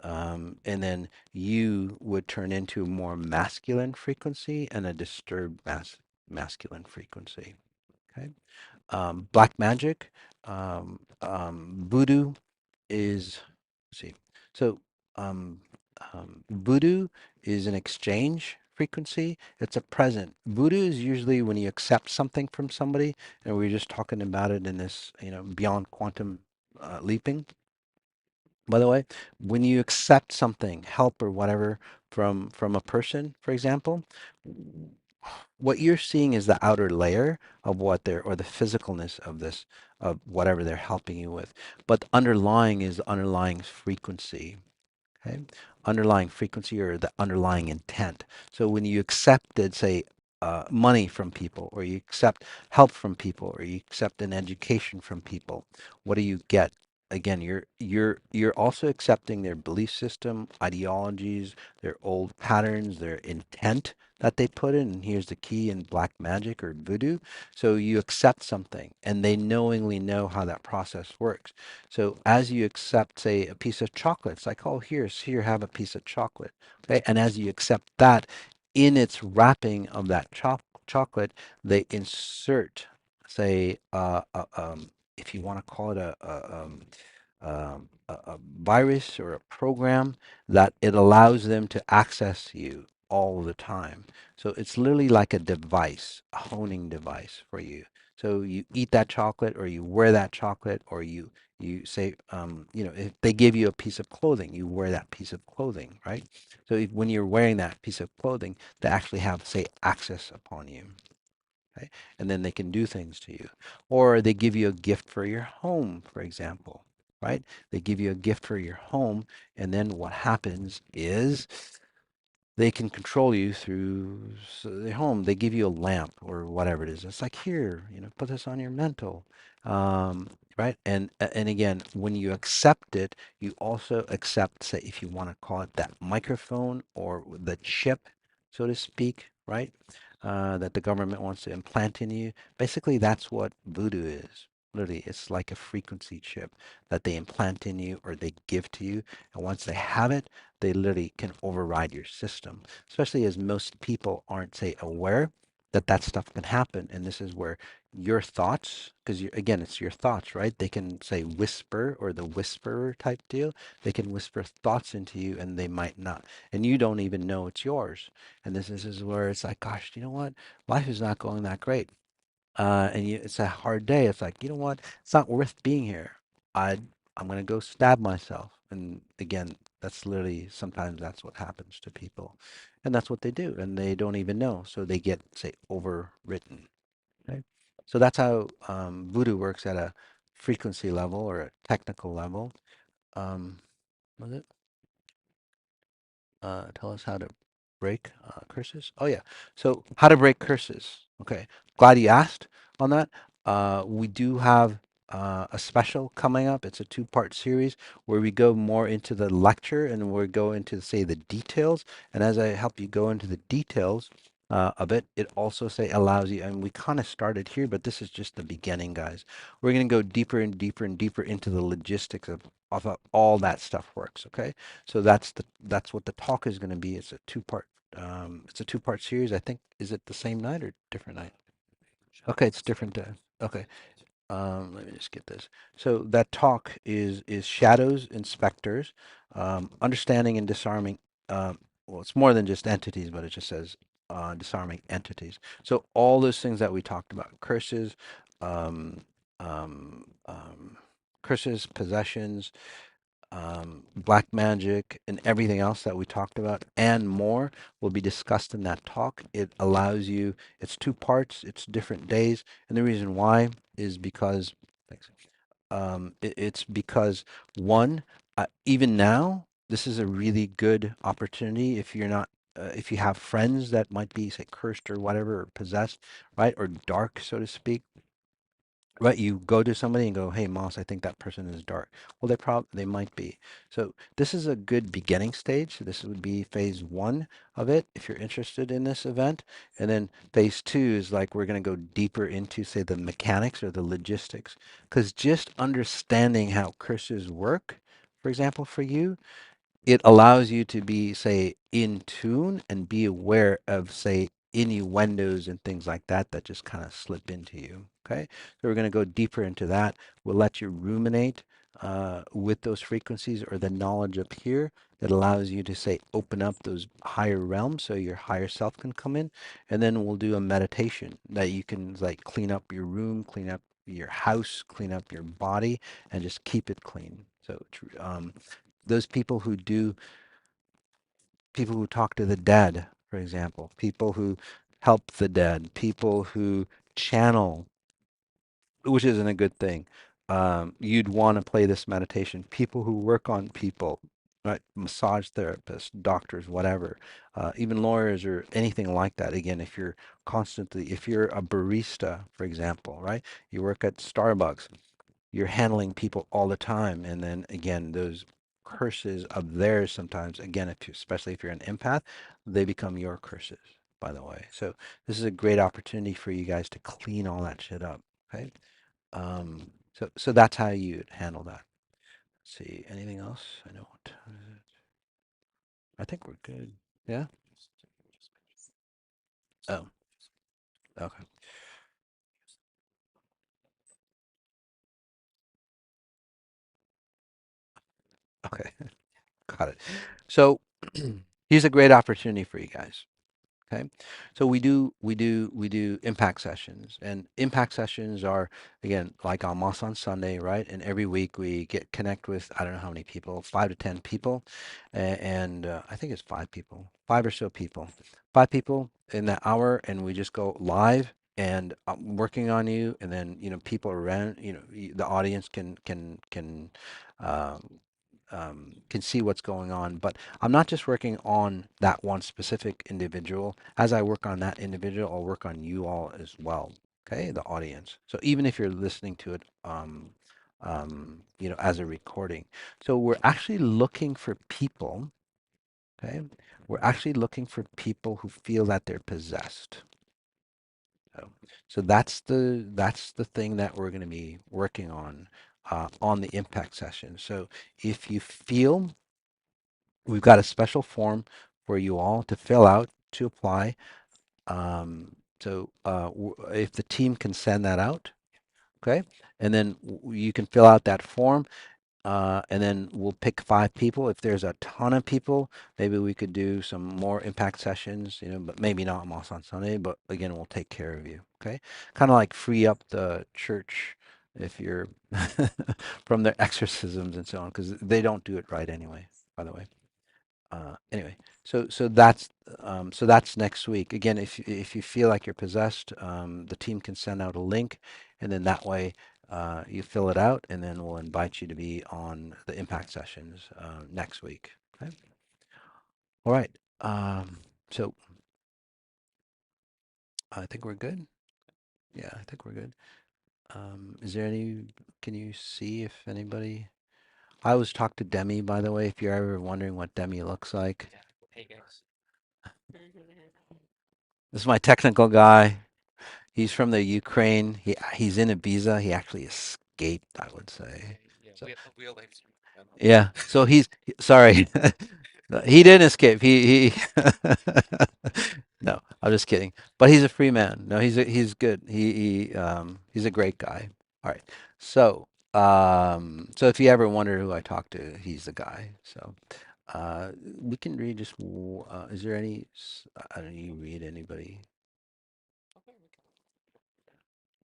and then you would turn into a more masculine frequency and a disturbed masculine frequency. Okay. Black magic, voodoo is, let's see. So um, voodoo is an exchange frequency. It's a present. Voodoo is usually when you accept something from somebody, and we are just talking about it in this, beyond quantum leaping. By the way, when you accept something, help or whatever from a person, for example, what you're seeing is the outer layer of what they're or the physicalness of this of whatever they're helping you with. But underlying is the underlying frequency. Okay, underlying frequency or the underlying intent. So when you accepted, say, money from people, or you accept help from people, or you accept an education from people, what do you get? Again, you're also accepting their belief system, ideologies, their old patterns, their intent that they put in. And here's the key in black magic or voodoo. So you accept something, and they knowingly know how that process works. So as you accept, say, a piece of chocolate, it's like, oh, here, have a piece of chocolate. Okay. And as you accept that, in its wrapping of that chocolate, they insert, say, if you want to call it a virus or a program that it allows them to access you all the time. So it's literally like a device, a honing device for you. So you eat that chocolate or you wear that chocolate or you say, if they give you a piece of clothing, you wear that piece of clothing, right? So when you're wearing that piece of clothing, they actually have, say, access upon you, right? And then they can do things to you. Or they give you a gift for your home, for example, right? They give you a gift for your home, and then what happens is they can control you through their home. They give you a lamp or whatever it is. It's like, here, put this on your mantle, right? And again, when you accept it, you also accept, say, if you want to call it that microphone or the chip, so to speak, right? That the government wants to implant in you. Basically, that's what voodoo is. Literally, it's like a frequency chip that they implant in you or they give to you. And once they have it, they literally can override your system, especially as most people aren't, say, aware that that stuff can happen. And this is where your thoughts, because again, it's your thoughts, right? They can say whisper or the whisperer type deal. They can whisper thoughts into you and they might not. And you don't even know it's yours. And this is where it's like, gosh, you know what? Life is not going that great. It's a hard day. It's like, you know what? It's not worth being here. I I'm gonna go stab myself. And again, that's literally sometimes that's what happens to people, and that's what they do, and they don't even know. So they get, say, overwritten. Right? So that's how voodoo works at a frequency level or a technical level. Um, was it? Tell us how to break curses. Oh yeah, so how to break curses. Okay, glad you asked on that. We do have a special coming up. It's a two-part series where we go more into the lecture and we go into, say, the details. And as I help you go into the details of it, it also, say, allows you. And we kind of started here, but this is just the beginning, guys. We're going to go deeper and deeper and deeper into the logistics of how all that stuff works. Okay. So that's what the talk is going to be. It's a two-part series. I think, is it the same night or different night? Okay, it's different. Okay. Let me just get this. So that talk is shadows and specters, understanding and disarming. Well, it's more than just entities, but it just says disarming entities. So all those things that we talked about, um, um, um, curses, possessions, black magic, and everything else that we talked about and more will be discussed in that talk. It allows you, it's two parts, it's different days. And the reason why is because, thanks. It's because one, even now, this is a really good opportunity if you're not, if you have friends that might be, say, cursed or whatever, or possessed, right, or dark, so to speak. Right, you go to somebody and go, "Hey, Moss, I think that person is dark." Well, they might be. So this is a good beginning stage. This would be phase one of it if you're interested in this event, and then phase two is like we're going to go deeper into, say, the mechanics or the logistics, because just understanding how curses work, for example, for you, it allows you to be, say, in tune and be aware of, say, innuendos and things like that that just kind of slip into you. Okay, so we're going to go deeper into that. We'll let you ruminate with those frequencies or the knowledge up here that allows you to, say, open up those higher realms so your higher self can come in. And then we'll do a meditation that you can, like, clean up your room, clean up your house, clean up your body, and just keep it clean. So those people who talk to the dead, for example, people who help the dead, people who channel, which isn't a good thing. You'd want to play this meditation. People who work on people, right? Massage therapists, doctors, whatever, even lawyers or anything like that. Again, if you're a barista, for example, right? You work at Starbucks, you're handling people all the time. And then again, those curses of theirs sometimes, again, especially if you're an empath, they become your curses, by the way. So this is a great opportunity for you guys to clean all that shit up. Okay. So that's how you'd handle that. Let's see, anything else? I know what time is it? I think we're good. Yeah? Oh, okay. Okay. Got it. So here's a great opportunity for you guys. Okay, so we do impact sessions, and impact sessions are again like almost on Sunday, right? And every week we get connect with I don't know how many people, 5 to 10 people, and I think it's 5 people, 5 or so people, 5 people in that hour, and we just go live and working on you, and then people around, the audience can see what's going on. But I'm not just working on that one specific individual. As I work on that individual, I'll work on you all as well. Okay, the audience. So even if you're listening to it, as a recording. So we're actually looking for people. Okay, we're actually looking for people who feel that they're possessed. So, so that's the thing that we're going to be working on the impact session. So if you feel we've got a special form for you all to fill out to apply. If the team can send that out, okay, and then you can fill out that form, and then we'll pick 5 people. If there's a ton of people, maybe we could do some more impact sessions, but maybe not Moss on Sunday. But again, we'll take care of you, okay? Kind of like free up the church if you're from their exorcisms and so on, because they don't do it right anyway, by the way. Anyway, so that's next week. Again, if you feel like you're possessed, the team can send out a link, and then that way you fill it out, and then we'll invite you to be on the impact sessions next week. Okay. All right. So I think we're good. Yeah, I think we're good. Is there any? Can you see if anybody? I always talk to Demi, by the way. If you're ever wondering what Demi looks like, this is my technical guy. He's from the Ukraine. He's in Ibiza. He actually escaped, I would say. So yeah. So sorry. He didn't escape. He No, I'm just kidding. But he's a free man. No, he's good. He's a great guy. All right. So if you ever wonder who I talk to, he's the guy. So we can read just is there any I don't know, you read anybody?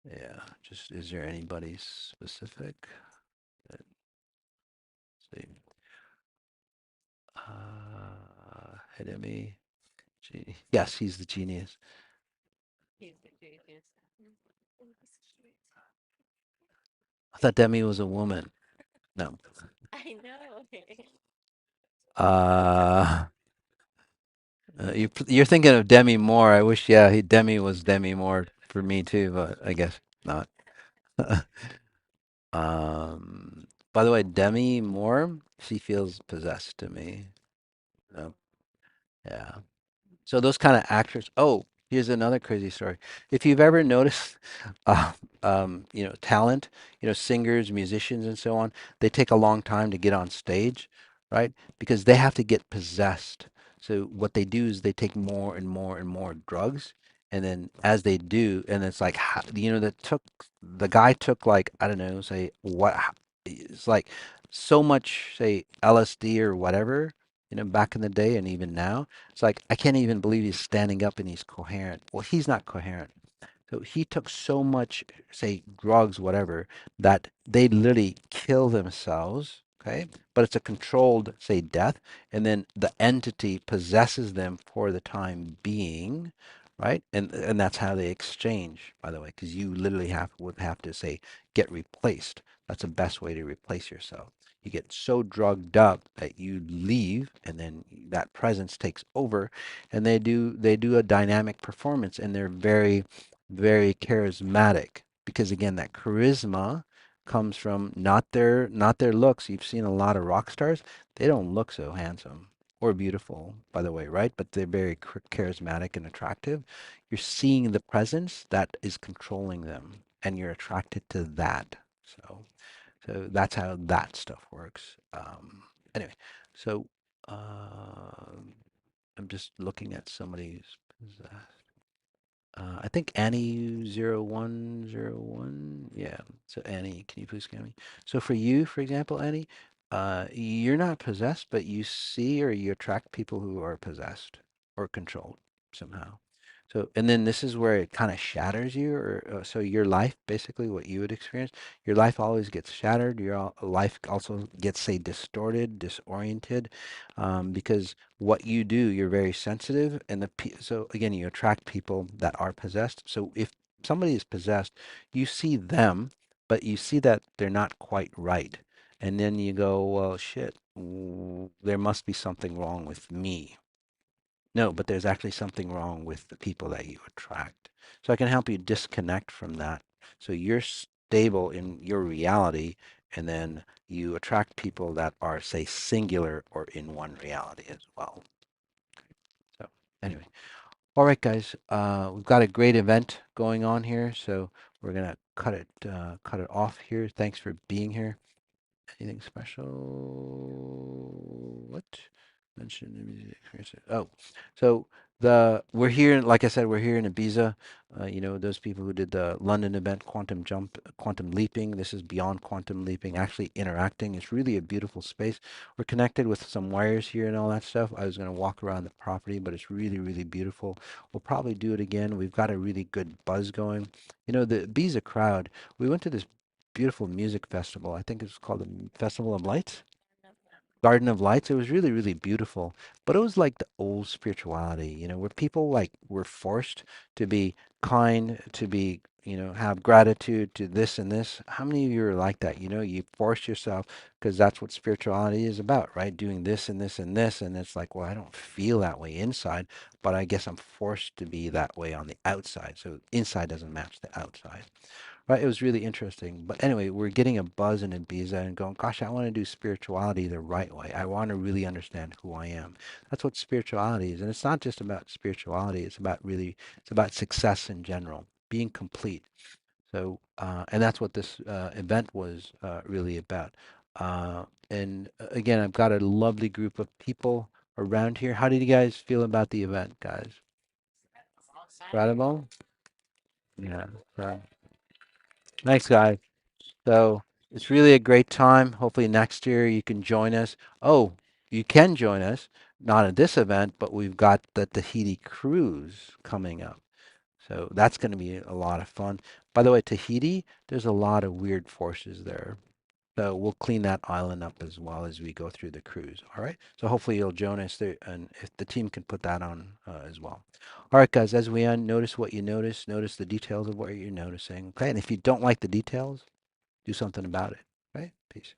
Yeah, just is there anybody specific? Let's see. Hidemi. Yes, he's the genius. I thought Demi was a woman. No. Uh, you're thinking of Demi Moore. I wish, yeah, Demi was Demi Moore for me too, but I guess not. By the way, Demi Moore, she feels possessed to me. No, yeah. So those kind of actors. Oh, here's another crazy story. If you've ever noticed, uh, talent, singers, musicians, and so on, they take a long time to get on stage, right? Because they have to get possessed. So what they do is they take more and more and more drugs, and then as they do, and it's like, the guy took like I don't know, say what, it's like so much, say LSD or whatever, back in the day and even now. It's like I can't even believe he's standing up and he's coherent. Well, he's not coherent. So he took so much, say, drugs, whatever, that they literally kill themselves. Okay, but it's a controlled, say, death, and then the entity possesses them for the time being, right? And that's how they exchange, by the way, because you literally would have to say get replaced. That's the best way to replace yourself. You get so drugged up that you leave, and then that presence takes over, and they do a dynamic performance, and they're very, very charismatic because again, that charisma comes from not their looks. You've seen a lot of rock stars; they don't look so handsome or beautiful, by the way, right? But they're very charismatic and attractive. You're seeing the presence that is controlling them, and you're attracted to that. So that's how that stuff works. Anyway, so I'm just looking at somebody's. I think Annie0101. Yeah. So Annie, can you please scan me? So for you, for example, Annie, you're not possessed, but you see or you attract people who are possessed or controlled somehow. So, and then this is where it kind of shatters you, or so your life, basically what you would experience, your life always gets shattered. Life also gets, say, distorted, disoriented, because what you do, you're very sensitive, and so again, you attract people that are possessed. So if somebody is possessed, you see them, but you see that they're not quite right, and then you go, well, shit, there must be something wrong with me. No, but there's actually something wrong with the people that you attract. So I can help you disconnect from that. So you're stable in your reality, and then you attract people that are, say, singular or in one reality as well. So anyway, all right, guys, we've got a great event going on here, so we're gonna cut it off here. Thanks for being here. Anything special? What? Mention the music experience. Oh, so we're here, like I said, we're here in Ibiza. Those people who did the London event, Quantum Jump, Quantum Leaping. This is beyond quantum leaping, actually interacting. It's really a beautiful space. We're connected with some wires here and all that stuff. I was going to walk around the property, but it's really, really beautiful. We'll probably do it again. We've got a really good buzz going. The Ibiza crowd, we went to this beautiful music festival. I think it's called the Festival of Lights. Garden of Lights. It was really, really beautiful, but it was like the old spirituality, where people like were forced to be kind, to be, have gratitude to this and this. How many of you are like that? You force yourself because that's what spirituality is about, right? Doing this and this and this, and it's like, well, I don't feel that way inside, but I guess I'm forced to be that way on the outside. So inside doesn't match the outside. Right, it was really interesting. But anyway, we're getting a buzz in Ibiza and going, gosh, I want to do spirituality the right way. I want to really understand who I am. That's what spirituality is. And it's not just about spirituality, it's about success in general, being complete. So, and that's what this event was really about. And again, I've got a lovely group of people around here. How did you guys feel about the event, guys? Incredible? Yeah. So, thanks, guys. So it's really a great time. Hopefully next year you can join us. Oh, you can join us, not at this event, but we've got the Tahiti cruise coming up. So that's going to be a lot of fun. By the way, Tahiti, there's a lot of weird forces there. So we'll clean that island up as well as we go through the cruise. All right. So hopefully you'll join us there, and if the team can put that on as well. All right, guys. As we end, notice what you notice. Notice the details of what you're noticing. Okay. And if you don't like the details, do something about it. Right? Peace.